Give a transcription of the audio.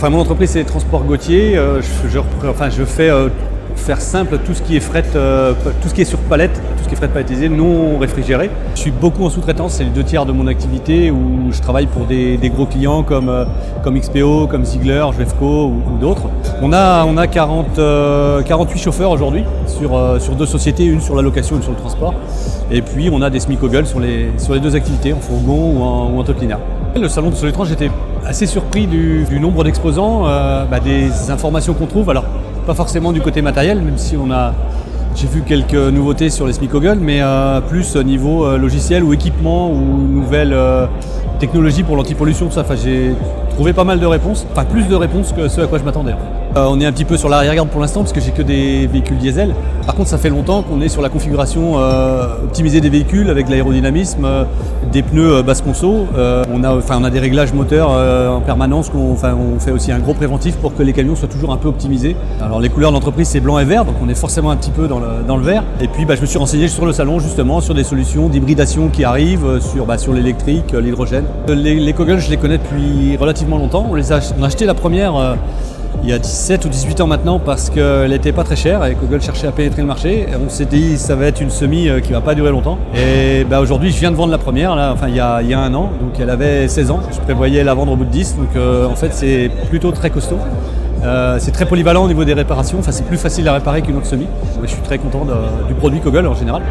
Enfin, mon entreprise c'est Transport Gauthier. Je fais, pour faire simple, tout ce qui est fret, tout ce qui est sur palette, tout ce qui est fret palettisé, non réfrigéré. Je suis beaucoup en sous-traitance, c'est les 2/3 de mon activité où je travaille pour des gros clients comme XPO, comme Ziegler, Jeffco ou d'autres. On a 48 chauffeurs aujourd'hui sur 2 sociétés, une sur la location, une sur le transport. Et puis on a des SMIC-Ogles sur les 2 activités, en fourgon ou en top-liner. Le salon de Solétran, j'étais assez surpris du nombre d'exposants, des informations qu'on trouve. Alors, pas forcément du côté matériel, même si j'ai vu quelques nouveautés sur les SMIC-Ogles, mais plus au niveau logiciel ou équipement ou nouvelles technologies pour l'antipollution, tout ça. Enfin, j'ai trouvé pas mal de réponses, enfin plus de réponses que ce à quoi je m'attendais. On est un petit peu sur l'arrière-garde pour l'instant parce que j'ai que des véhicules diesel. Par contre, ça fait longtemps qu'on est sur la configuration optimisée des véhicules avec de l'aérodynamisme, des pneus basse conso. On a des réglages moteurs en permanence. On fait aussi un gros préventif pour que les camions soient toujours un peu optimisés. Alors les couleurs de l'entreprise c'est blanc et vert, donc on est forcément un petit peu dans le vert. Et puis je me suis renseigné sur le salon justement sur des solutions d'hybridation qui arrivent sur l'électrique, l'hydrogène. Les Kogel, je les connais depuis relativement longtemps. On a acheté la première il y a 17 ou 18 ans maintenant parce qu'elle n'était pas très chère et Kogel cherchait à pénétrer le marché. On s'est dit ça va être une semi qui va pas durer longtemps. Et aujourd'hui je viens de vendre la première, il y a 1 an, donc elle avait 16 ans. Je prévoyais la vendre au bout de 10, donc en fait c'est plutôt très costaud. C'est très polyvalent au niveau des réparations, c'est plus facile à réparer qu'une autre semi. Je suis très content du produit Kogel en général.